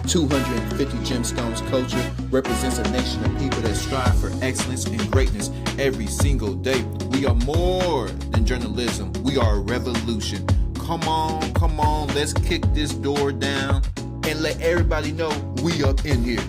250 Gemstones culture represents a nation of people that strive for excellence and greatness every single day. We are more than journalism. We are a revolution. Come on, let's kick this door down and let everybody know we up in here.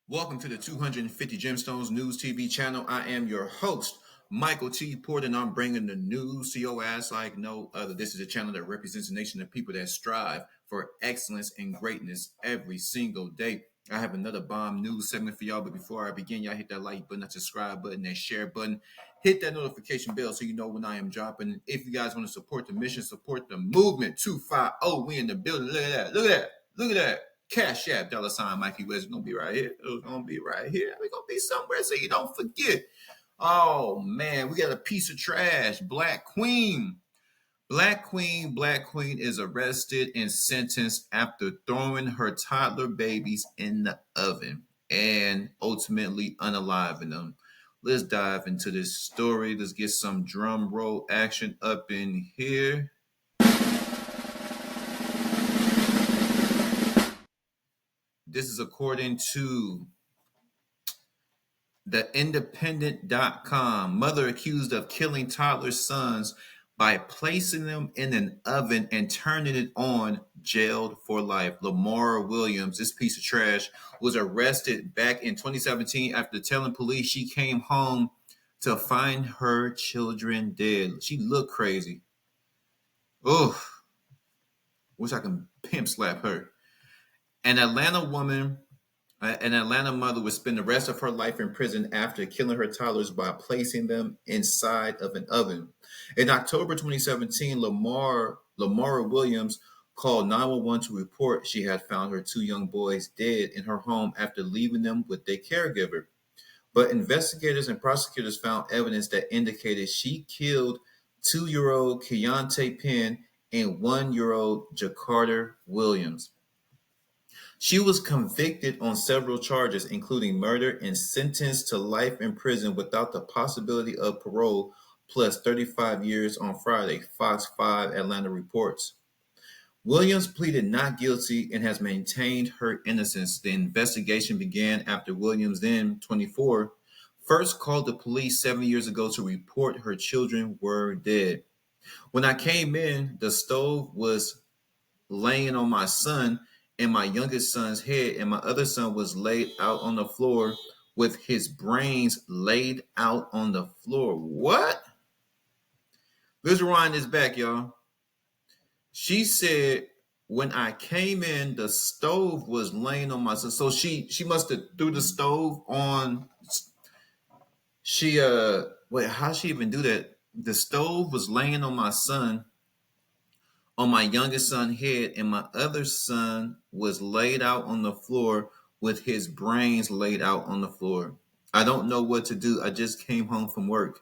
Welcome to the 250 Gemstones News TV channel. I am your host, Michael T. Porter, and I'm bringing the news to your ass like no other. This is a channel that represents a nation of people that strive for excellence and greatness every single day. I have another bomb news segment for y'all, but before I begin, y'all hit that like button, that subscribe button, that share button. Hit that notification bell so you know when I am dropping. If you guys want to support the mission, support the movement, 250, we in the building. Look at that. Cash App, $ Mikey West. It's going to be right here. It's going to be right here. We're going to be somewhere so you don't forget. Oh, man, we got a piece of trash. Black Queen is arrested and sentenced after throwing her toddler babies in the oven and ultimately unaliving them. Let's dive into this story. Let's get some drum roll action up in here. This is according to theindependent.com. Mother accused of killing toddler sons by placing them in an oven and turning it on, jailed for life. Lamar Williams, this piece of trash, was arrested back in 2017 after telling police she came home to find her children dead. She looked crazy. Oh, wish I could pimp slap her. An Atlanta mother would spend the rest of her life in prison after killing her toddlers by placing them inside of an oven. In October 2017, Lamar Williams called 911 to report she had found her two young boys dead in her home after leaving them with their caregiver. But investigators and prosecutors found evidence that indicated she killed 2-year-old Keontae Penn and 1-year-old Jakarta Williams. She was convicted on several charges, including murder, and sentenced to life in prison without the possibility of parole, plus 35 years on Friday, Fox 5 Atlanta reports. Williams pleaded not guilty and has maintained her innocence. The investigation began after Williams, then 24, first called the police 7 years ago to report her children were dead. When I came in, the stove was laying on my son and my youngest son's head, and my other son was laid out on the floor with his brains laid out on the floor. What? Let's rewind this back, y'all. She said, when I came in, the stove was laying on my son. So she must have threw the stove on. Wait, how'd she even do that? The stove was laying on my son, on my youngest son's head, and my other son was laid out on the floor with his brains laid out on the floor. I don't know what to do. I just came home from work,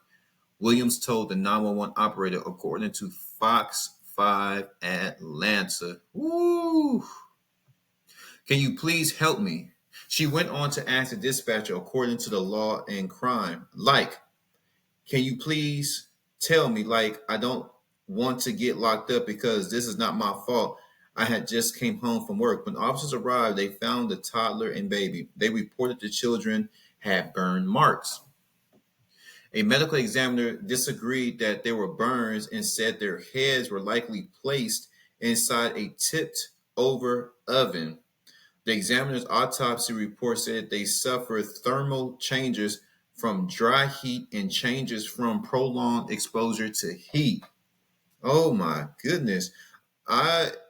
Williams told the 911 operator, according to Fox 5 Atlanta. Woo! Can you please help me? She went on to ask the dispatcher, according to the law and crime, can you please tell me, I don't want to get locked up because this is not my fault. I had just came home from work. When officers arrived, they found the toddler and baby. They reported the children had burn marks. A medical examiner disagreed that there were burns and said their heads were likely placed inside a tipped over oven. The examiner's autopsy report said they suffered thermal changes from dry heat and changes from prolonged exposure to heat. Oh my goodness.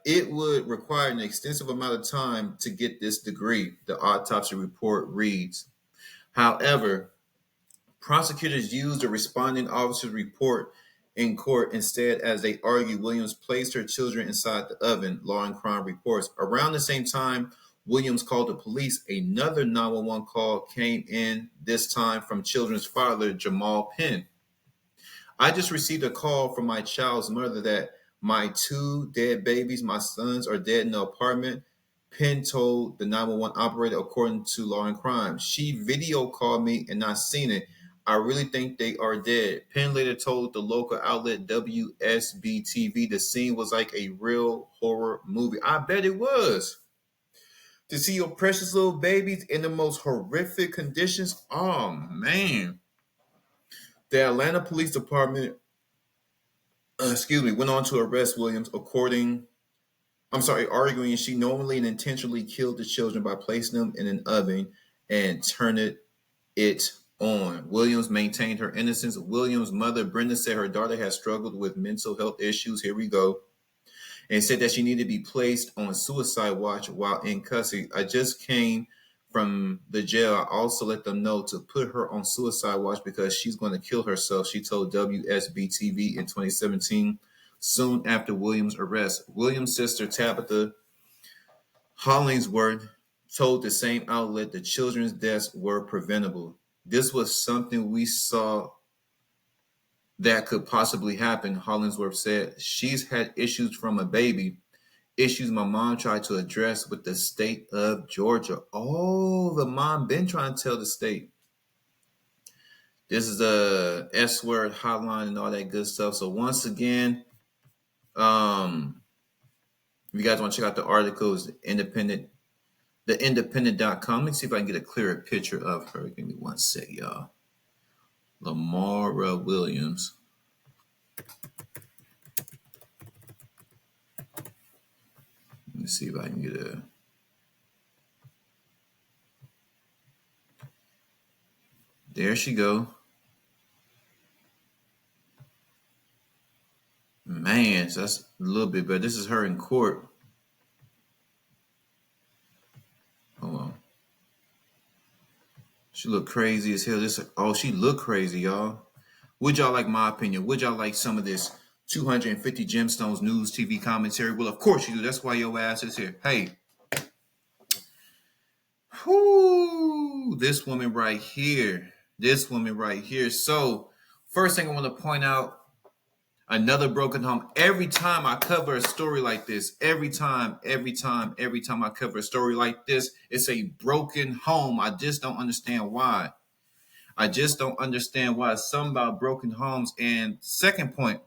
It would require an extensive amount of time to get this degree, the autopsy report reads. However, prosecutors used the responding officer's report in court instead as they argued Williams placed her children inside the oven, Law and Crime reports. Around the same time Williams called the police, another 911 call came in, this time from children's father, Jamal Penn. I just received a call from my child's mother that my two dead babies, my sons, are dead in the apartment, Penn told the 911 operator, according to Law and Crime. She video called me and I seen it. I really think they are dead. Penn later told the local outlet WSB-TV the scene was like a real horror movie. I bet it was. to see your precious little babies in the most horrific conditions. Oh man. The Atlanta Police Department, went on to arrest Williams, arguing she knowingly and intentionally killed the children by placing them in an oven and turning it on. Williams maintained her innocence. Williams' mother, Brenda, said her daughter had struggled with mental health issues. Here we go. And said that she needed to be placed on suicide watch while in custody. I just came from the jail. I also let them know to put her on suicide watch because she's going to kill herself, she told WSB-TV in 2017, soon after Williams' arrest. Williams' sister, Tabitha Hollingsworth, told the same outlet the children's deaths were preventable. This was something we saw that could possibly happen, Hollingsworth said. She's had issues from a baby, issues my mom tried to address with the state of Georgia. Oh, the mom been trying to tell the state. This is the S word hotline and all that good stuff. So once again, if you guys want to check out the articles, theindependent.com. Let me see if I can get a clearer picture of her. Give me one sec, y'all. Lamora Williams. Let me see if I can get a. There she go. Man, so that's a little bit better. This is her in court. Hold on. She look crazy as hell. She look crazy, y'all. Would y'all like my opinion? Would y'all like some of this 250 Gemstones news TV commentary? Well, of course you do. That's why your ass is here. Hey. Whoo, this woman right here. So, first thing I want to point out, another broken home. Every time I cover a story like this, every time I cover a story like this, it's a broken home. I just don't understand why. Something about broken homes. And second point,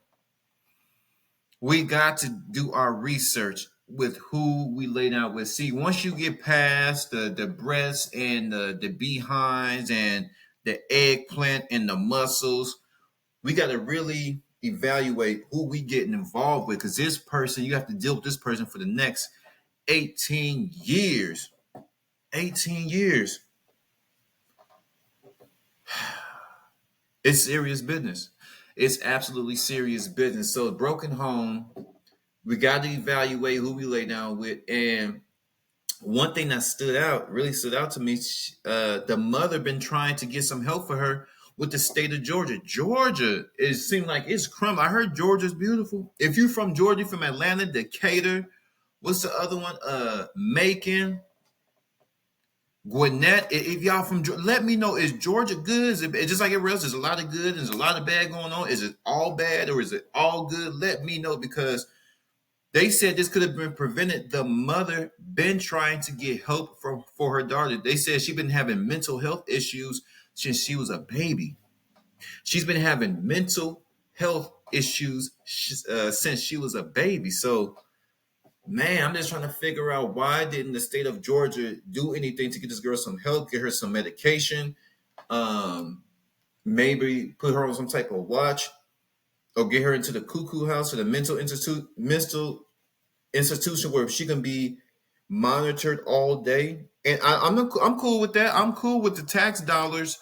we got to do our research with who we lay down with. See, once you get past the breasts and the behinds and the eggplant and the muscles, we got to really evaluate who we getting involved with, because this person, you have to deal with this person for the next 18 years. 18 years. It's serious business. It's absolutely serious business. So broken home, we got to evaluate who we lay down with. And one thing that really stood out to me, the mother been trying to get some help for her with the state of Georgia. Georgia, it seemed like it's crumbling. I heard Georgia's beautiful. If you're from Georgia, from Atlanta, Decatur, what's the other one? Macon, Gwinnett. If y'all from Georgia, let me know. Is Georgia good? Is it just like everywhere else? There's a lot of good. There's a lot of bad going on. Is it all bad or is it all good? Let me know, because they said this could have been prevented. The mother been trying to get help for her daughter. They said she's been having mental health issues since she was a baby. She's been having mental health issues since she was a baby. So, man, I'm just trying to figure out, why didn't the state of Georgia do anything to get this girl some help, get her some medication, maybe put her on some type of watch, or get her into the cuckoo house or the mental institution where she can be monitored all day. And I'm cool with that. I'm cool with the tax dollars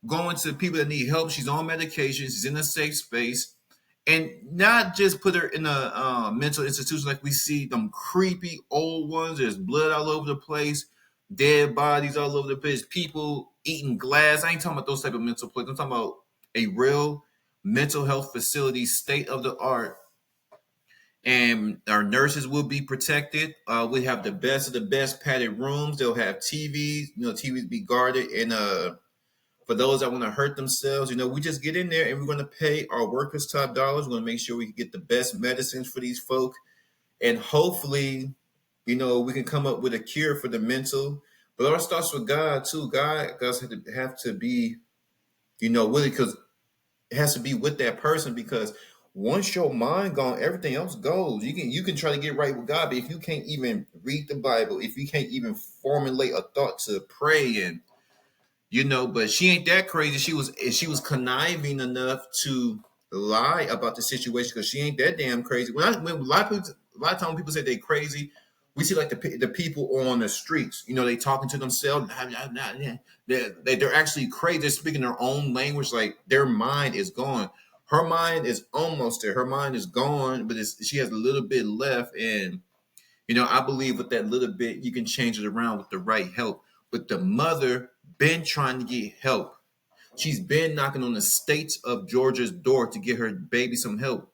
going to people that need help. She's on medication. She's in a safe space, and not just put her in a mental institution like we see them creepy old ones. There's blood all over the place, dead bodies all over the place, people eating glass. I ain't talking about those type of mental places. I'm talking about a real mental health facility, state of the art. And our nurses will be protected. We have the best of the best padded rooms. They'll have TVs. TVs be guarded. And for those that want to hurt themselves, we just get in there and we're going to pay our workers top dollars. We're going to make sure we can get the best medicines for these folk. And hopefully, we can come up with a cure for the mental. But it all starts with God, too. God have to be, really, because it has to be with that person, because Once your mind gone, everything else goes. You can try to get right with God, but if you can't even read the Bible, if you can't even formulate a thought to pray in, but she ain't that crazy. She was conniving enough to lie about the situation because she ain't that damn crazy. When a lot of times when people say they crazy, we see like the people on the streets. They talking to themselves. They're actually crazy. They're speaking their own language. Like their mind is gone. Her mind is almost there. Her mind is gone, but she has a little bit left. And I believe with that little bit, you can change it around with the right help. But the mother been trying to get help. She's been knocking on the states of Georgia's door to get her baby some help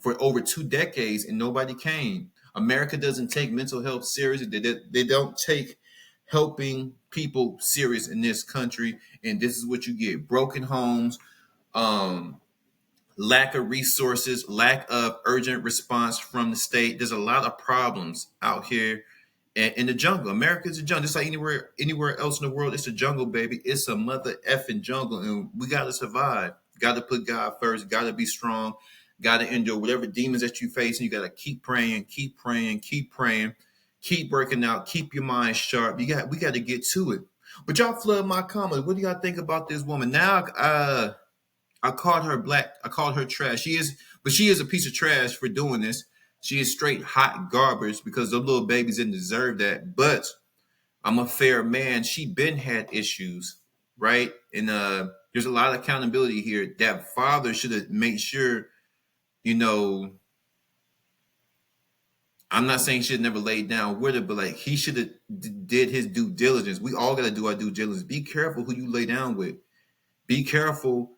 for over 2 decades, and nobody came. America doesn't take mental health serious. They don't take helping people serious in this country, and this is what you get: broken homes, um, lack of resources, lack of urgent response from the state. There's a lot of problems out here in the jungle. America's a jungle, just like anywhere else in the world. It's a jungle, baby. It's a mother effing jungle, and we gotta survive. Got to put God first. Got to be strong. Got to endure whatever demons that you face, and you got to keep praying, keep praying, keep praying, keep working out, keep your mind sharp. We got to get to it. But y'all flood my comments. What do y'all think about this woman now? I called her black. I called her trash. She is a piece of trash for doing this. She is straight hot garbage because those little babies didn't deserve that. But I'm a fair man. She been had issues, right? And there's a lot of accountability here. That father should have made sure, you know. I'm not saying he should never laid down with her, but like he should have did his due diligence. We all got to do our due diligence. Be careful who you lay down with. Be careful.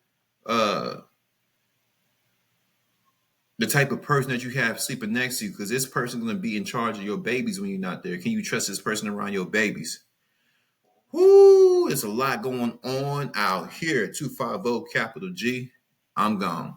The type of person that you have sleeping next to you, because this person's going to be in charge of your babies when you're not there. Can you trust this person around your babies? Whoo, there's a lot going on out here. 250 capital G. I'm gone.